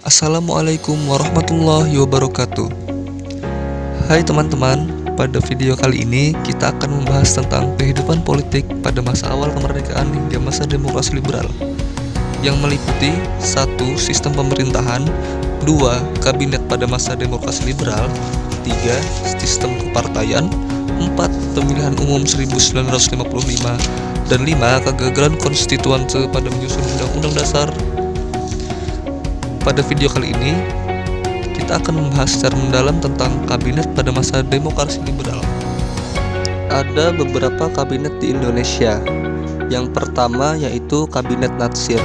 Assalamualaikum warahmatullahi wabarakatuh. Hai teman-teman, pada video kali ini kita akan membahas tentang kehidupan politik pada masa awal kemerdekaan hingga masa demokrasi liberal, yang meliputi 1. Sistem pemerintahan, 2. Kabinet pada masa demokrasi liberal, 3. Sistem kepartaian, 4. Pemilihan umum 1955, dan 5. Kegagalan konstituante pada menyusun Undang-Undang Dasar. Pada video kali ini, kita akan membahas secara mendalam tentang kabinet pada masa demokrasi liberal. Ada beberapa kabinet di Indonesia. Yang pertama yaitu Kabinet Natsir,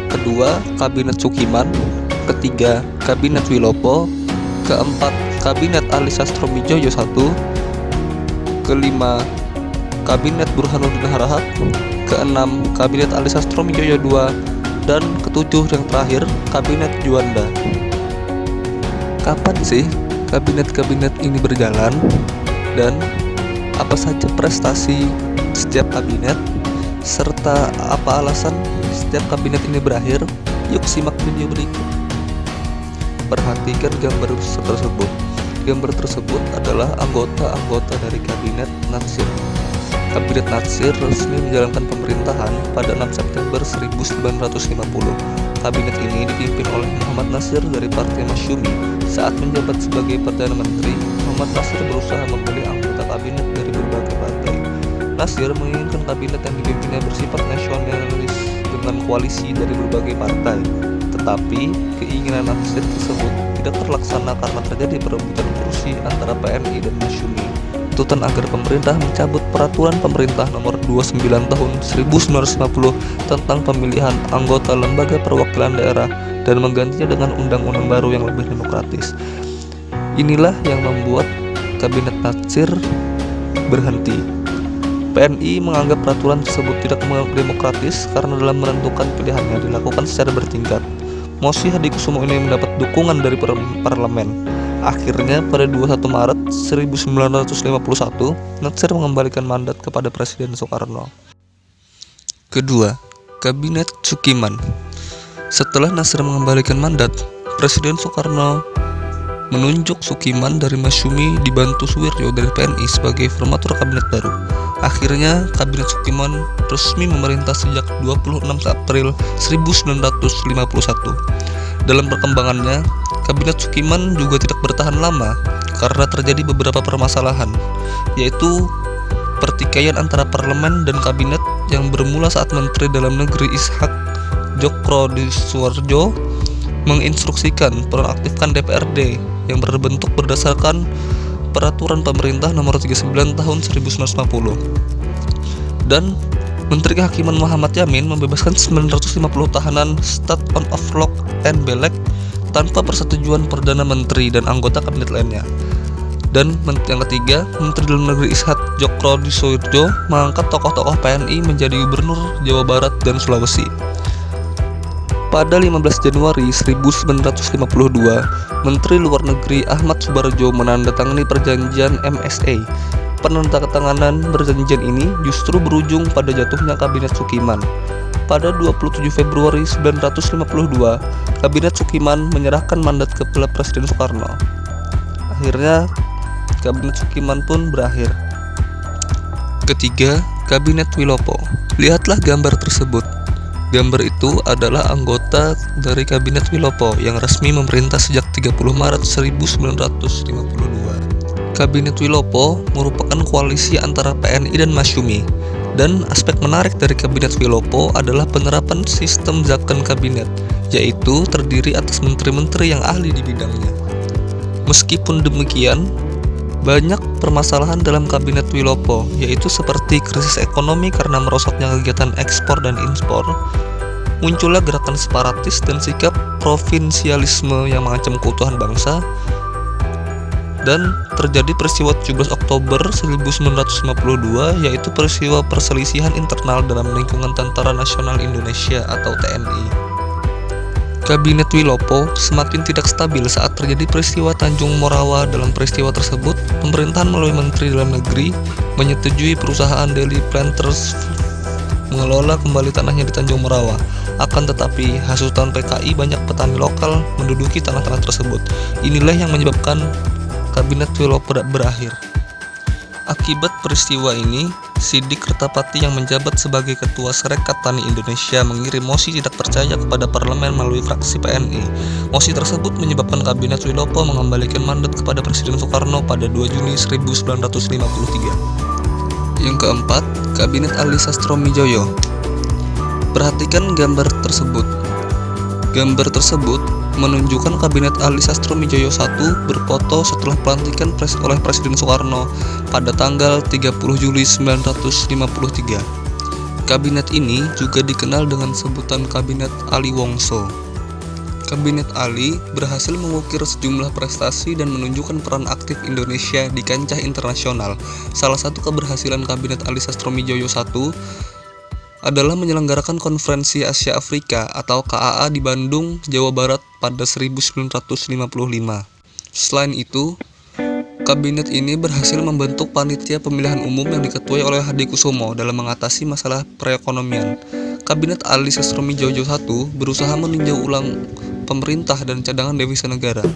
kedua Kabinet Sukiman, ketiga Kabinet Wilopo, keempat Kabinet Ali Sastroamidjojo I, kelima Kabinet Burhanuddin Harahap, keenam Kabinet Ali Sastroamidjojo II, dan ketujuh yang terakhir Kabinet Juanda. Kapan sih kabinet-kabinet ini berjalan dan apa saja prestasi setiap kabinet serta apa alasan setiap kabinet ini berakhir? Yuk simak video berikut. Perhatikan gambar tersebut. Gambar tersebut adalah anggota-anggota dari Kabinet Natsir. Kabinet Natsir resmi menjalankan pemerintahan pada 6 September 1950. Kabinet ini dipimpin oleh Muhammad Nasir dari Partai Masyumi. Saat menjabat sebagai Perdana Menteri, Muhammad Nasir berusaha memilih anggota kabinet dari berbagai partai. Nasir menginginkan kabinet yang dipimpinnya bersifat nasionalis dengan koalisi dari berbagai partai. Tetapi keinginan Nasir tersebut tidak terlaksana karena terjadi perebutan kursi antara PNI dan Masyumi. Tuntutan agar pemerintah mencabut Peraturan Pemerintah Nomor 29 Tahun 1950 tentang pemilihan anggota Lembaga Perwakilan Daerah dan menggantinya dengan undang-undang baru yang lebih demokratis. Inilah yang membuat Kabinet Natsir berhenti. PNI menganggap peraturan tersebut tidak demokratis karena dalam menentukan pilihannya dilakukan secara bertingkat. Mosi Hadikusumo ini mendapat dukungan dari parlemen. Akhirnya pada 21 Maret 1951, Natsir mengembalikan mandat kepada Presiden Soekarno. Kedua, Kabinet Sukiman. Setelah Nasir mengembalikan mandat, Presiden Soekarno menunjuk Sukiman dari Masyumi dibantu Suwiryo dari PNI sebagai formatur kabinet baru. Akhirnya, Kabinet Sukiman resmi memerintah sejak 26 April 1951. Dalam perkembangannya, Kabinet Sukiman juga tidak bertahan lama karena terjadi beberapa permasalahan, yaitu pertikaian antara parlemen dan kabinet yang bermula saat Menteri Dalam Negeri Ishak Djokrodiswardjo menginstruksikan penonaktifkan DPRD yang berbentuk berdasarkan Peraturan Pemerintah Nomor 39 Tahun 1950, dan Menteri Kehakiman Muhammad Yamin membebaskan 950 tahanan State of Lock and Beleg tanpa persetujuan Perdana Menteri dan anggota kabinet lainnya. Dan yang ketiga, Menteri Dalam Negeri Ishak Djokrodiswardjo mengangkat tokoh-tokoh PNI menjadi Gubernur Jawa Barat dan Sulawesi. Pada 15 Januari 1952, Menteri Luar Negeri Ahmad Subarjo menandatangani perjanjian MSA. Penandatanganan perjanjian ini justru berujung pada jatuhnya Kabinet Sukiman. Pada 27 Februari 1952, Kabinet Sukiman menyerahkan mandat kepada Presiden Soekarno. Akhirnya, Kabinet Sukiman pun berakhir. Ketiga, Kabinet Wilopo. Lihatlah gambar tersebut. Gambar itu adalah anggota dari Kabinet Wilopo yang resmi memerintah sejak 30 Maret 1952. Kabinet Wilopo merupakan koalisi antara PNI dan Masyumi. Dan aspek menarik dari Kabinet Wilopo adalah penerapan sistem zakon kabinet, yaitu terdiri atas menteri-menteri yang ahli di bidangnya. Meskipun demikian, banyak permasalahan dalam Kabinet Wilopo, yaitu seperti krisis ekonomi karena merosotnya kegiatan ekspor dan impor, munculnya gerakan separatis dan sikap provinsialisme yang mengancam keutuhan bangsa, dan terjadi peristiwa 17 Oktober 1952, yaitu peristiwa perselisihan internal dalam lingkungan Tentara Nasional Indonesia atau TNI. Kabinet Wilopo semakin tidak stabil saat terjadi peristiwa Tanjung Morawa. Dalam peristiwa tersebut, pemerintahan melalui Menteri Dalam Negeri menyetujui perusahaan Daily Planters mengelola kembali tanahnya di Tanjung Morawa. Akan tetapi, hasutan PKI banyak petani lokal menduduki tanah-tanah tersebut. Inilah yang menyebabkan Kabinet Wilopo berakhir. Akibat peristiwa ini, Sidik Kertapati yang menjabat sebagai Ketua Serikat Tani Indonesia mengirim mosi tidak percaya kepada parlemen melalui fraksi PNI. Mosi tersebut menyebabkan Kabinet Wilopo mengembalikan mandat kepada Presiden Soekarno pada 2 Juni 1953. Yang keempat, Kabinet Ali Sastromijoyo. Perhatikan gambar tersebut. Gambar tersebut menunjukkan Kabinet Ali Sastromijoyo I berfoto setelah pelantikan oleh Presiden Soekarno pada tanggal 30 Juli 1953. Kabinet ini juga dikenal dengan sebutan Kabinet Ali Wongso. Kabinet Ali berhasil mengukir sejumlah prestasi dan menunjukkan peran aktif Indonesia di kancah internasional. Salah satu keberhasilan Kabinet Ali Sastromijoyo I adalah menyelenggarakan Konferensi Asia Afrika atau KAA di Bandung, Jawa Barat pada 1955. Selain itu, kabinet ini berhasil membentuk panitia pemilihan umum yang diketuai oleh Hadikusumo dalam mengatasi masalah perekonomian. Kabinet Ali Sastromijoyo I berusaha meninjau ulang pemerintah dan cadangan devisa negara.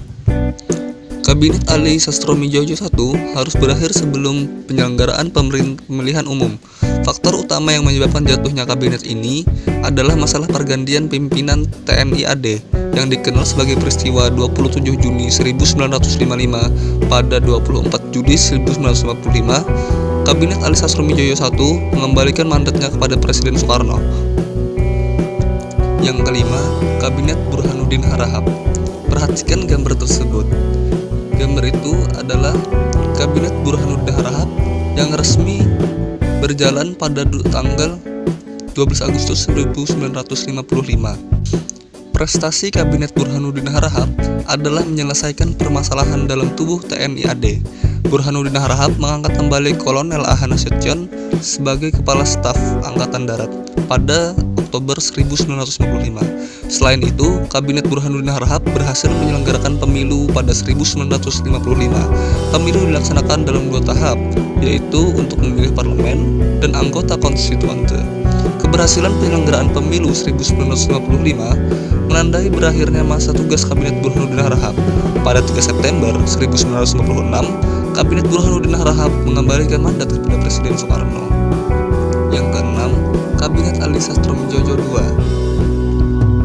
Kabinet Ali Sastromijoyo I harus berakhir sebelum penyelenggaraan pemilihan umum. Faktor utama yang menyebabkan jatuhnya kabinet ini adalah masalah pergantian pimpinan TNI AD yang dikenal sebagai peristiwa 27 Juni 1955 pada 24 Juli 1955. Kabinet Ali Sastromijoyo I mengembalikan mandatnya kepada Presiden Soekarno. Yang kelima, Kabinet Burhanuddin Harahap. Perhatikan gambar tersebut. Gambar itu adalah Kabinet Burhanuddin Harahap yang resmi berjalan pada tanggal 12 Agustus 1955. Prestasi Kabinet Burhanuddin Harahap adalah menyelesaikan permasalahan dalam tubuh TNI AD. Burhanuddin Harahap mengangkat kembali Kolonel A. Nasution sebagai Kepala Staf Angkatan Darat pada Oktober 1955. Selain itu, Kabinet Burhanuddin Harahap berhasil menyelenggarakan pemilu pada 1955. Pemilu dilaksanakan dalam 2 tahap, yaitu untuk memilih parlemen dan anggota konstituante. Keberhasilan penyelenggaraan pemilu 1955 menandai berakhirnya masa tugas Kabinet Burhanuddin Harahap. Pada 3 September 1956, Kabinet Burhanuddin Harahap mengembalikan mandat kepada Presiden Soekarno. Yang keenam, Kabinet Ali Sastromijoyo II.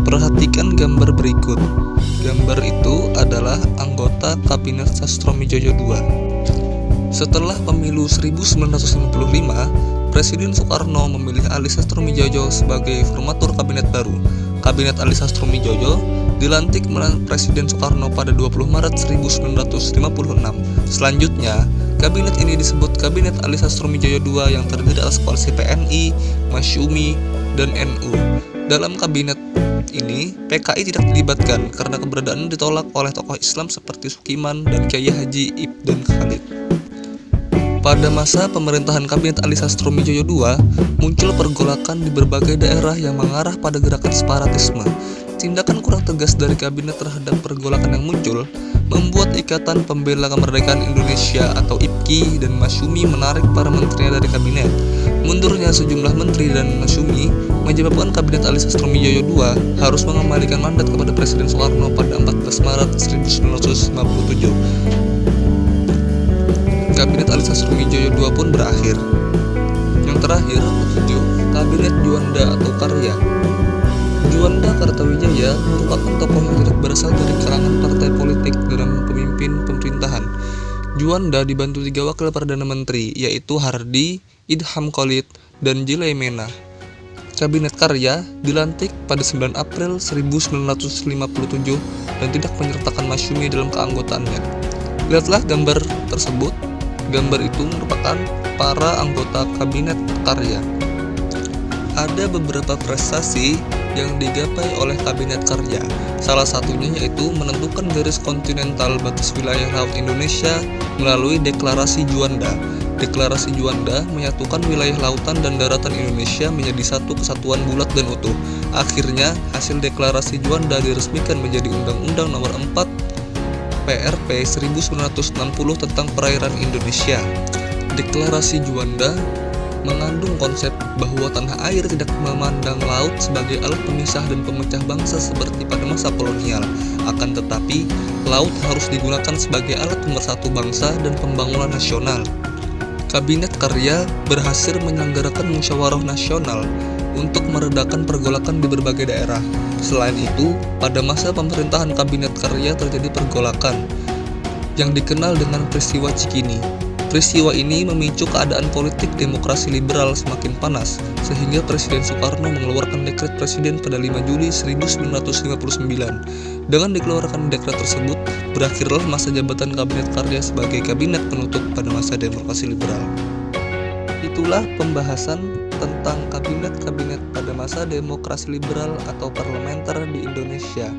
Perhatikan gambar berikut. Gambar itu adalah anggota Kabinet Sastromijoyo II. Setelah pemilu 1955, Presiden Soekarno memilih Ali Sastromijoyo sebagai formatur kabinet baru. Kabinet Ali Sastromijoyo dilantik Presiden Soekarno pada 20 Maret 1956. Selanjutnya, kabinet ini disebut Kabinet Ali Sastromijoyo II yang terdiri atas koalisi PNI, Masyumi, dan NU. Dalam kabinet ini, PKI tidak dilibatkan karena keberadaannya ditolak oleh tokoh Islam seperti Sukiman dan Kiai Haji Ibn Khalid. Pada masa pemerintahan Kabinet Ali Sastromijoyo II, muncul pergolakan di berbagai daerah yang mengarah pada gerakan separatisme. Tindakan kurang tegas dari kabinet terhadap pergolakan yang muncul membuat Ikatan Pembela Kemerdekaan Indonesia atau IPKI dan Masyumi menarik para menterinya dari kabinet. Mundurnya sejumlah menteri dan Masyumi menyebabkan Kabinet Ali Sastromijoyo II harus mengembalikan mandat kepada Presiden Soekarno pada 14 Maret 1957. Kabinet Ali Sastromijoyo II pun berakhir. Yang terakhir, ketujuh, Kabinet Juanda atau Karya. Juanda Kartawijaya merupakan tokoh yang tidak berasal dari kalangan partai politik dalam pemimpin pemerintahan. Juanda dibantu 3 wakil Perdana Menteri, yaitu Hardi, Idham Khalid, dan Jilaimena. Kabinet Karya dilantik pada 9 April 1957 dan tidak menyertakan Masyumi dalam keanggotaannya. Lihatlah gambar tersebut. Gambar itu merupakan para anggota Kabinet Karya. Ada beberapa prestasi yang digapai oleh Kabinet Karya. Salah satunya yaitu menentukan garis kontinental batas wilayah laut Indonesia melalui Deklarasi Juanda. Deklarasi Juanda menyatukan wilayah lautan dan daratan Indonesia menjadi satu kesatuan bulat dan utuh. Akhirnya, hasil Deklarasi Juanda diresmikan menjadi Undang-Undang Nomor 4 PRP 1960 tentang perairan Indonesia. Deklarasi Juanda mengandung konsep bahwa tanah air tidak memandang laut sebagai alat pemisah dan pemecah bangsa seperti pada masa kolonial. Akan tetapi, laut harus digunakan sebagai alat pemersatu bangsa dan pembangunan nasional. Kabinet Karya berhasil menyelenggarakan musyawarah nasional untuk meredakan pergolakan di berbagai daerah. Selain itu, pada masa pemerintahan Kabinet Karya terjadi pergolakan yang dikenal dengan peristiwa Cikini. Peristiwa ini memicu keadaan politik demokrasi liberal semakin panas, sehingga Presiden Soekarno mengeluarkan dekret presiden pada 5 Juli 1959. Dengan dikeluarkan dekret tersebut, berakhirlah masa jabatan Kabinet Karya sebagai kabinet penutup pada masa demokrasi liberal. Itulah pembahasan tentang kabinet-kabinet pada masa demokrasi liberal atau parlementer di Indonesia.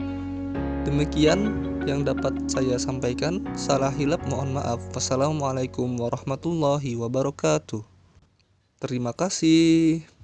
Demikian yang dapat saya sampaikan. Salah hilap mohon maaf. Wassalamualaikum warahmatullahi wabarakatuh. Terima kasih.